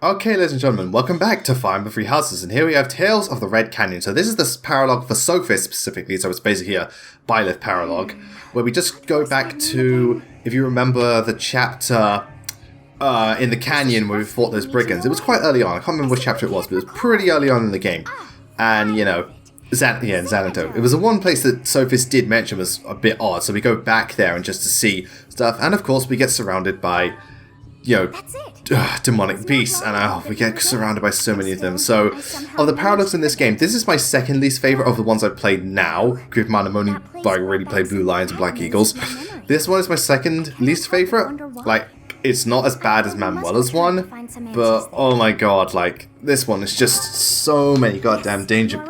Okay, ladies and gentlemen, welcome back to Fire Emblem Three Houses, and here we have Tales of the Red Canyon. So this is the paralogue for Sothis specifically, so it's basically a BLAZEPLAYS paralogue, where we just go back to, if you remember the chapter in the canyon where we fought those brigands. It was quite early on, I can't remember which chapter it was, but it was pretty early on in the game. And, you know, in Xanadu. It was the one place that Sothis did mention was a bit odd, so we go back there and just to see stuff, and of course we get surrounded by, you know, demonic beasts, and we get surrounded by so many of them. So, of the paralogues in this game, this is my second least favourite of the ones I've played now. Keep in mind, I'm only really played Blue Lions and Black Eagles. This one is my second least favourite. Like, it's not as bad as Manuela's one, but oh my god, like, this one is just so many goddamn danger,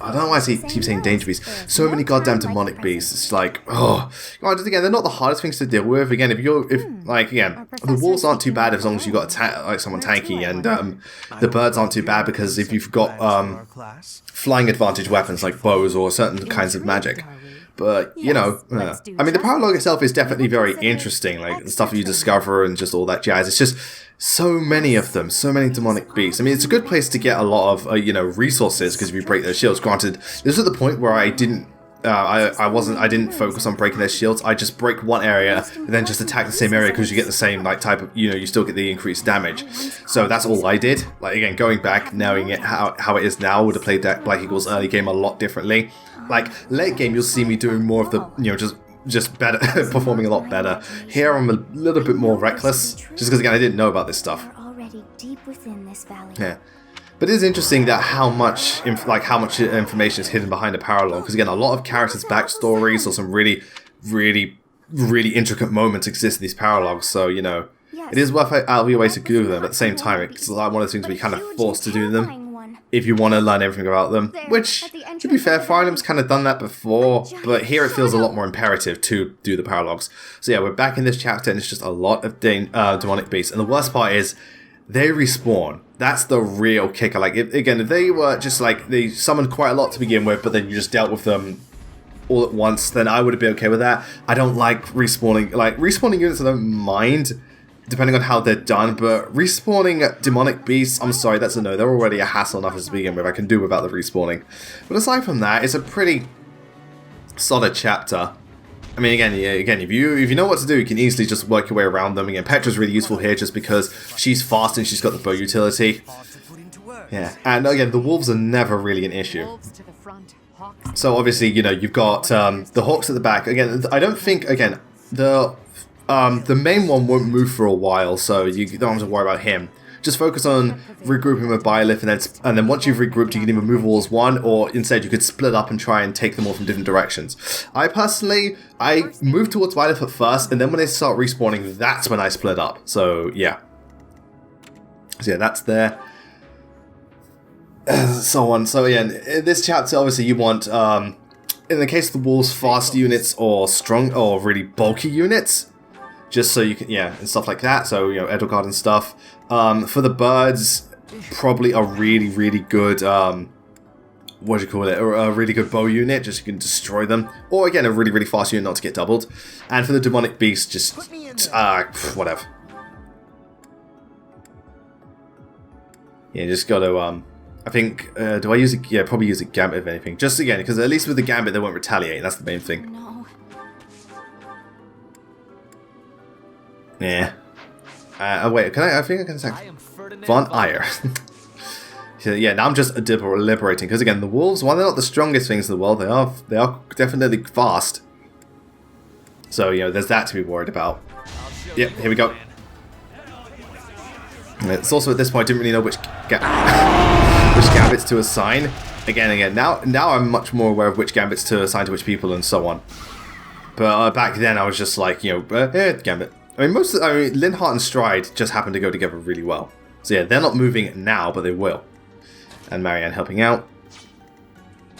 I don't know why I keep saying danger beasts. So many goddamn demonic beasts. It's like, oh, just again, they're not the hardest things to deal with. Again, the wolves aren't too bad as long as you got someone tanky, and the birds aren't too bad because if you've got flying advantage weapons like bows or certain kinds of magic. But, you know, I mean, the paralogue itself is definitely very interesting, like the stuff you discover and just all that jazz. It's just so many of them, so many demonic beasts. I mean, it's a good place to get a lot of, you know, resources, because if you break their shields, granted, this was at the point where I didn't focus on breaking their shields. I just break one area and then just attack the same area because you get the same like type of, you know, you still get the increased damage. So that's all I did. Like, again, going back, knowing it how it is now, would have played that Black Eagles early game a lot differently. Like, late game, you'll see me doing more of the, you know, just better, performing a lot better. Here, I'm a little bit more reckless, just because, again, I didn't know about this stuff. Yeah. But it is interesting that how much information is hidden behind a paralogue, because, again, a lot of characters' backstories or some really, really, really intricate moments exist in these paralogues, so, you know, it is worth out of your way to Google them. At the same time, it's like one of those things where you're kind of forced to do them if you want to learn everything about them, which, to be fair, Fire Emblem's kind of done that before, but here it feels a lot more imperative to do the paralogues. So yeah, we're back in this chapter, and it's just a lot of demonic beasts, and the worst part is, they respawn. That's the real kicker. Like, if they were just like, they summoned quite a lot to begin with, but then you just dealt with them all at once, then I would have been okay with that. I don't like respawning. Like, respawning units I don't mind, depending on how they're done, but respawning demonic beasts, I'm sorry, that's a no. They're already a hassle enough to begin with. I can do without the respawning. But aside from that, it's a pretty solid chapter. I mean, again, if you know what to do, you can easily just work your way around them. Again, Petra's really useful here just because she's fast and she's got the bow utility. Yeah, and again, the wolves are never really an issue. So obviously, you know, you've got the hawks at the back. Again, I don't think, again, the main one won't move for a while, so you don't have to worry about him. Just focus on regrouping with Byleth, and then once you've regrouped, you can either move all as one, or instead you could split up and try and take them all from different directions. I move towards Byleth at first, and then when they start respawning, that's when I split up. So yeah. So yeah, that's there. So on. So yeah, in this chapter, obviously you want, in the case of the wolves, fast units or strong or really bulky units. Just so you can, yeah, and stuff like that. So, you know, Edelgard and stuff. For the birds, probably a really, really good, what do you call it? A really good bow unit, just so you can destroy them. Or, again, a really, really fast unit not to get doubled. And for the demonic beast, just, whatever. Yeah, just gotta, I think, do I use it? Yeah, probably use a gambit if anything. Just, again, because at least with the gambit, they won't retaliate. That's the main thing. Yeah. Wait, I think I can attack Von Eyre. So, yeah, now I'm just deliberating, because again, the wolves, while they're not the strongest things in the world, they are definitely fast. So, you know, there's that to be worried about. Yep, here we go. It's also at this point I didn't really know which gambits to assign. Again, now I'm much more aware of which gambits to assign to which people and so on. But back then I was just like, you know, gambit. I mean, Linhardt and Stride just happen to go together really well. So yeah, they're not moving now, but they will. And Marianne helping out.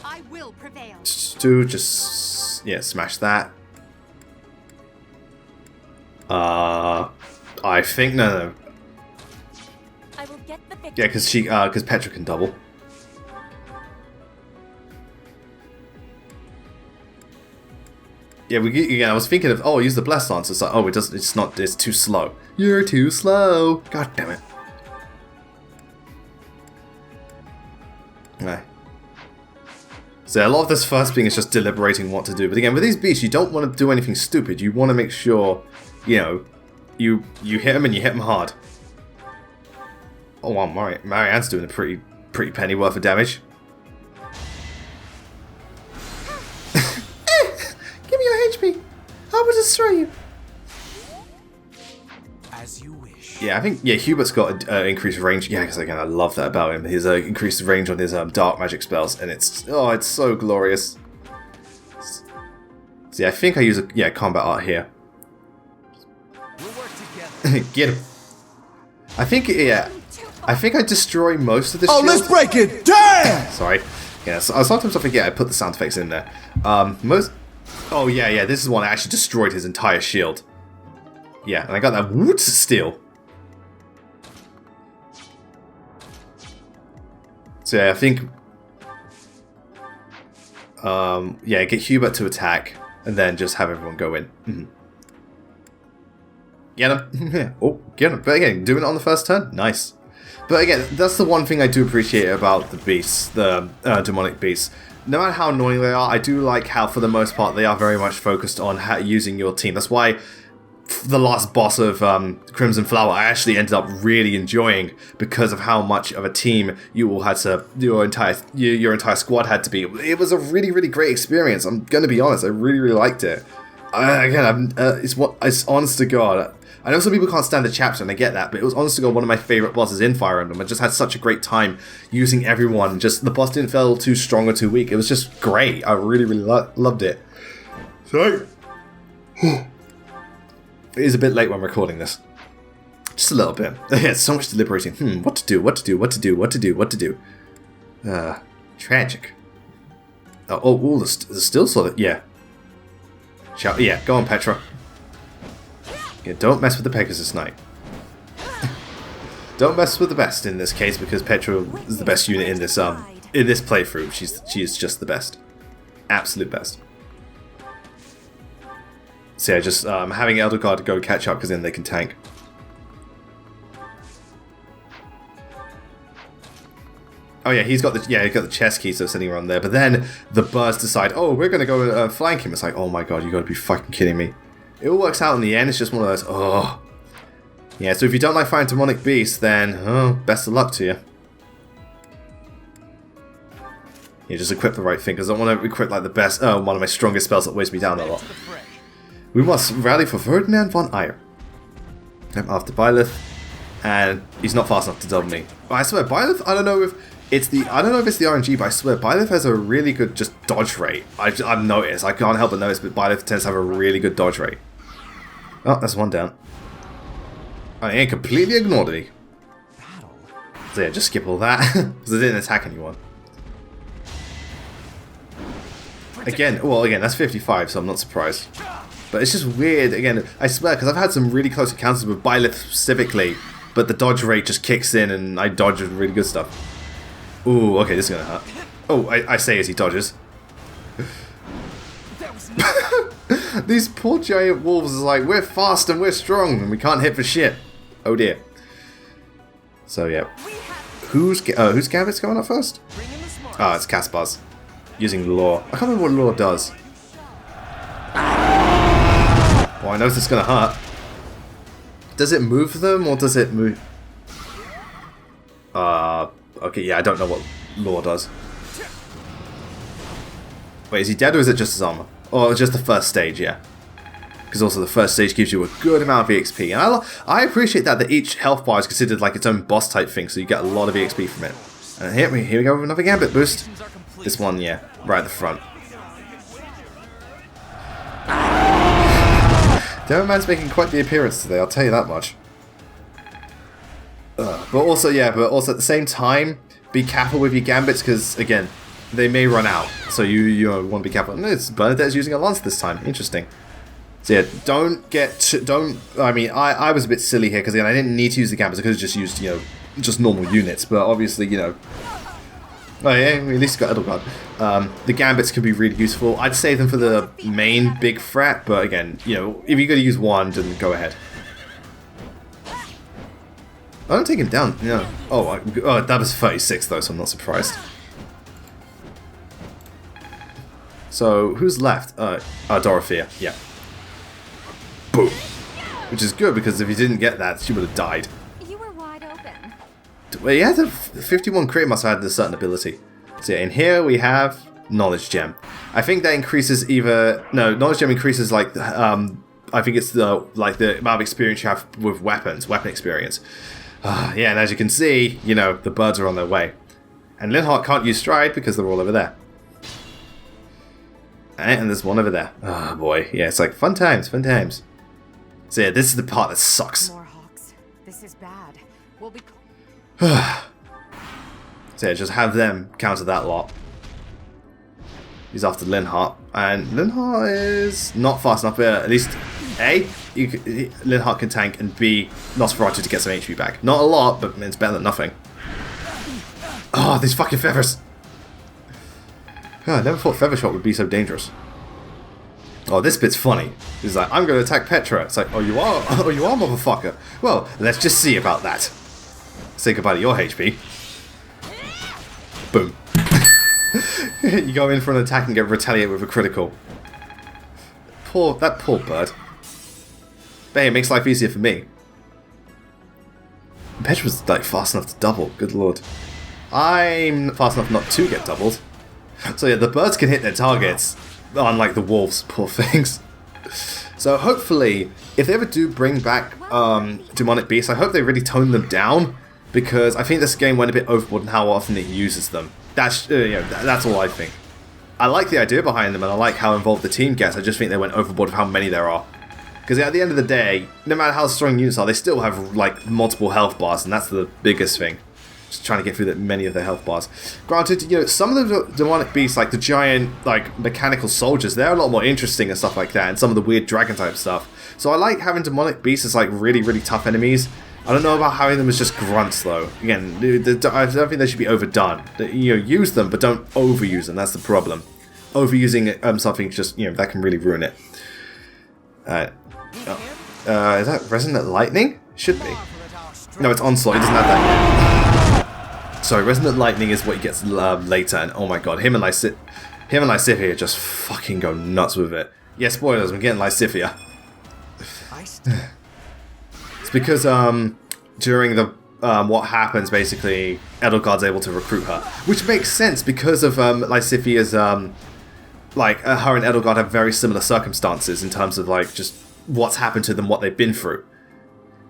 I will prevail. Stu, just, yeah, smash that. I think, no. I will get the victory. Yeah, because Petra can double. Yeah, I was thinking of, use the Blessed Lance. It's like, it's too slow. You're too slow. God damn it. Right. So a lot of this first being is just deliberating what to do. But again, with these beasts, you don't want to do anything stupid. You want to make sure, you know, you hit them and you hit them hard. Oh, wow, Marianne's doing a pretty penny worth of damage. Give me your HP. I will destroy you. As you wish. Yeah, I think Hubert's got increased range. Yeah, because again, I love that about him. His increased range on his dark magic spells, and it's so glorious. So yeah, I think I use a combat art here. We'll work together. Get him. I think I destroy most of the shield. Oh, let's break it! Damn! Sorry. Yeah, so, sometimes I forget I put the sound effects in there. Oh yeah, this is one I actually destroyed his entire shield. Yeah, and I got that wood steel. So yeah, I think get Hubert to attack and then just have everyone go in. Mm-hmm. Get him. Yeah. Oh, get him. But again, doing it on the first turn, nice. But again, that's the one thing I do appreciate about the beasts, the demonic beasts. No matter how annoying they are, I do like how, for the most part, they are very much focused on using your team. That's why the last boss of Crimson Flower I actually ended up really enjoying, because of how much of a team you all had to, your entire squad had to be. It was a really, really great experience. I'm gonna be honest, I really, really liked it. It's honest to God. I know some people can't stand the chapter, and I get that, but it was honest to God one of my favourite bosses in Fire Emblem. I just had such a great time using everyone. Just the boss didn't feel too strong or too weak. It was just great. I really, really loved it. So, it is a bit late when recording this. Just a little bit. Yeah, so much deliberating. What to do. Tragic. The still sword. Yeah. Yeah, go on, Petra. Yeah, don't mess with the Pegasus Knight. Don't mess with the best in this case, because Petra is the best unit in this playthrough. She's just the best. Absolute best. So yeah, just having Elder Guard go catch up, because then they can tank. Oh yeah, he's got the chest key, so sitting around there. But then the birds decide, oh, we're gonna go flank him. It's like, oh my god, you gotta be fucking kidding me. It all works out in the end. It's just one of those, oh. Yeah, so if you don't like fighting demonic beasts, then, oh, best of luck to you. Yeah, just equip the right thing, because I don't want to equip like the best, one of my strongest spells that weighs me down a lot. We must rally for Ferdinand von Eyre. I'm after Byleth, and he's not fast enough to double me. But I swear, Byleth, I don't know if it's the RNG, but I swear, Byleth has a really good just dodge rate. I've noticed, I can't help but notice, but Byleth tends to have a really good dodge rate. Oh, that's one down. I ain't completely ignored me. So yeah, just skip all that, because I didn't attack anyone. Again, that's 55, so I'm not surprised. But it's just weird, again, I swear, because I've had some really close encounters with Byleth specifically, but the dodge rate just kicks in and I dodge really good stuff. Ooh, okay, this is gonna hurt. Oh, I say as he dodges. These poor giant wolves is like, we're fast and we're strong and we can't hit for shit. Oh dear. So yeah. Whose Gambit's going up first? Ah, it's Caspar's. Using Lore. I can't remember what Lore does. Oh, I know this is gonna hurt. Does it move them or does it move? Okay, yeah, I don't know what Lore does. Wait, is he dead or is it just his armor? Or just the first stage, yeah. Because also the first stage gives you a good amount of EXP. And I appreciate that each health bar is considered like its own boss type thing, so you get a lot of EXP from it. And here we go with another Gambit boost. This one, yeah, right at the front. Demon Man's making quite the appearance today, I'll tell you that much. But also at the same time, be careful with your Gambits, because, again, they may run out. So you want to be careful. No, it's Bernadette's using a lance this time. Interesting. So yeah, I was a bit silly here, because again, I didn't need to use the Gambits. I could have just used, just normal units. But obviously, oh yeah, at least got Edelgard. The Gambits could be really useful. I'd save them for the main big threat, but again, if you're going to use one, then go ahead. I don't take him down, Oh, that was 36 though, so I'm not surprised. So, who's left? Dorothea. Yeah. Boom. Which is good, because if he didn't get that, she would have died. You were wide open. Well, yeah, the 51 crit must have had a certain ability. So, yeah, in here we have Knowledge Gem. I think that increases either... No, Knowledge Gem increases, like, I think it's the amount of experience you have with weapons, weapon experience. Yeah, and as you can see, you know, the birds are on their way. And Linhardt can't use Stride because they're all over there. And there's one over there. Oh boy, yeah, it's like fun times, fun times. So yeah, this is the part that sucks. More hawks. This is bad. We'll be. So yeah, just have them counter that lot. He's after Linhardt, and Linhardt is not fast enough. At least A, Linhardt can tank, and B, Nosferatu to get some HP back. Not a lot, but it's better than nothing. Oh, these fucking feathers! Oh, I never thought Feather Shot would be so dangerous. Oh, this bit's funny. He's like, I'm going to attack Petra. It's like, oh, you are? Oh, you are, motherfucker. Well, let's just see about that. Say goodbye to your HP. Boom. You go in for an attack and get retaliated with a critical. That poor bird. But hey, it makes life easier for me. Petra's like fast enough to double. Good lord. I'm fast enough not to get doubled. So yeah, the birds can hit their targets, unlike the wolves, poor things. So hopefully, if they ever do bring back demonic beasts, I hope they really tone them down, because I think this game went a bit overboard in how often it uses them. That's that's all I think. I like the idea behind them, and I like how involved the team gets. I just think they went overboard with how many there are. Because at the end of the day, no matter how strong units are, they still have like multiple health bars, and that's the biggest thing. Just trying to get through that many of their health bars. Granted, you know, some of the demonic beasts, like the giant, like mechanical soldiers, they're a lot more interesting and stuff like that, and some of the weird dragon type stuff. So I like having demonic beasts as like really, really tough enemies. I don't know about having them as just grunts though. Again, I don't think they should be overdone. You know, use them, but don't overuse them. That's the problem. Overusing something just, you know, that can really ruin it. Is that Resonant Lightning? Should be. No, it's Onslaught. He doesn't have that yet. Sorry, Resonant Lightning is what he gets later, and oh my god, him and Lysithea just fucking go nuts with it. Yeah, spoilers, I'm getting Lysithea. It's because during the what happens basically, Edelgard's able to recruit her, which makes sense because of Lysithea's like her and Edelgard have very similar circumstances in terms of like just what's happened to them, what they've been through.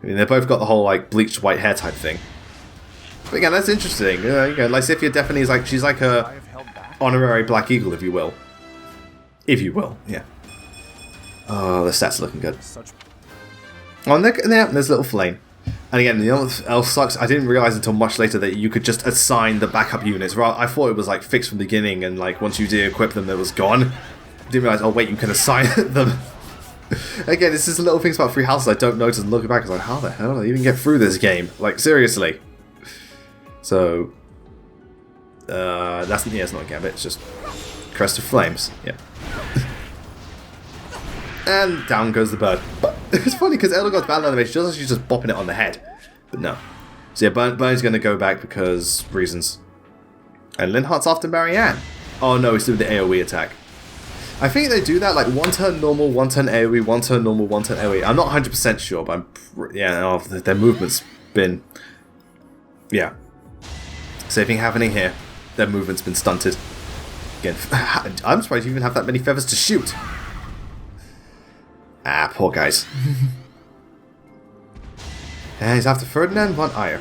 I mean, they both got the whole like bleached white hair type thing. But again, that's interesting. You know, Lysithea definitely is like, she's like a honorary Black Eagle, if you will. If you will, yeah. Oh, the stats are looking good. Oh, and there's a little flame. And again, you know what else sucks? I didn't realize until much later that you could just assign the backup units. I thought it was like fixed from the beginning, and like once you de-equip them, it was gone. Didn't realize, oh wait, you can assign them. Again, this is little things about Free Houses I don't notice, and looking back, I was like, how the hell did I even get through this game? Like, seriously. So, it's not a gambit, it's just Crest of Flames, yeah. And down goes the bird. But it's funny because Edelgard's battle animation just she's just bopping it on the head. But no. So yeah, Bernie's going to go back because reasons. And Linhardt's after Marianne. Oh no, he's doing the AoE attack. I think they do that like 1 turn normal, 1 turn AoE, 1 turn normal, 1 turn AoE. I'm not 100% sure, but their movement's been... Yeah. Same thing happening here. Their movement's been stunted. Again, I'm surprised you even have that many feathers to shoot. Ah, poor guys. And he's after Ferdinand von Eyre.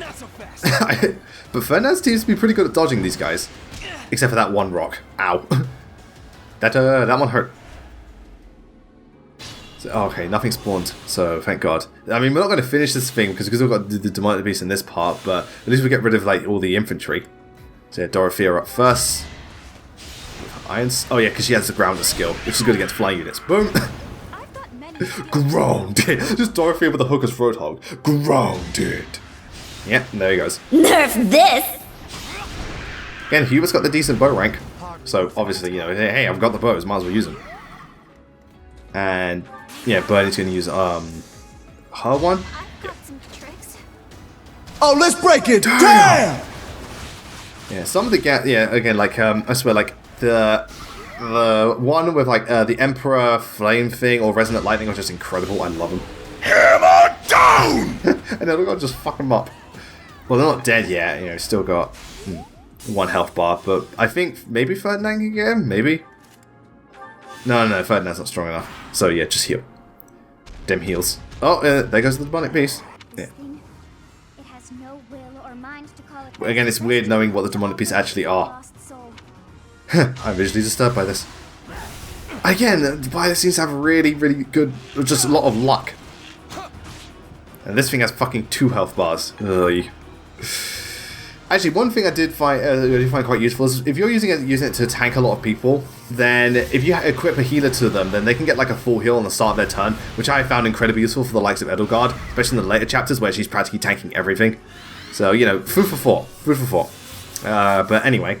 But Ferdinand seems to be pretty good at dodging these guys. Except for that one rock. Ow. That one hurt. So, okay, nothing spawned, so thank God. I mean, we're not going to finish this thing because we've got the demonic beast in this part, but at least we get rid of like all the infantry. So yeah, Dorothea up first. Irons. Oh yeah, because she has the grounder skill, which is good against flying units. Boom. Grounded. Just Dorothea with a hooker's throat hog. Grounded. Yeah, and there he goes. Nerf this. Again, Hubert's got the decent bow rank, so obviously, you know, hey, I've got the bows, might as well use them. And yeah, Bernie's gonna use her one. Got some tricks. Oh, let's break it! Damn! Yeah, some of the again, like I swear, like the the one with like the Emperor Flame thing or Resonant Lightning was just incredible. I love them. Hammer down! And then we're gonna just fuck them up. Well, they're not dead yet. You know, still got 1 health bar. But I think maybe Ferdinand can get him. Maybe. No, Ferdinand's not strong enough. So yeah, just heal. Dim heals. Oh, there goes the demonic piece. Yeah. It has no will or mind to call it. Again, it's weird knowing what the demonic pieces actually are. I'm visually disturbed by this. Again, Violet seems to have really, really good, just a lot of luck. And this thing has fucking 2 health bars. Ugh. Actually, one thing I did find quite useful is if you're using it to tank a lot of people, then if you equip a healer to them, then they can get like a full heal on the start of their turn, which I found incredibly useful for the likes of Edelgard, especially in the later chapters where she's practically tanking everything. So, you know, food for 4. Food for 4. But anyway,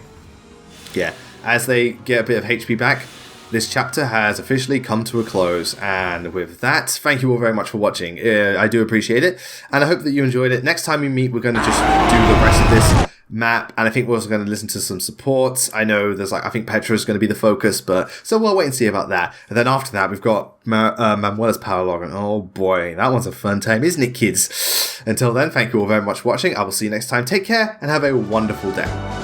yeah, as they get a bit of HP back, this chapter has officially come to a close, and with that, thank you all very much for watching. I do appreciate it, and I hope that you enjoyed it. Next time we meet, we're going to just do the rest of this map, and I think we're also going to listen to some supports. I know there's I think Petra is going to be the focus, but so we'll wait and see about that. And then after that, we've got Manuela's Paralogue, and oh boy, that one's a fun time, isn't it, kids? Until then, thank you all very much for watching. I will see you next time. Take care, and have a wonderful day.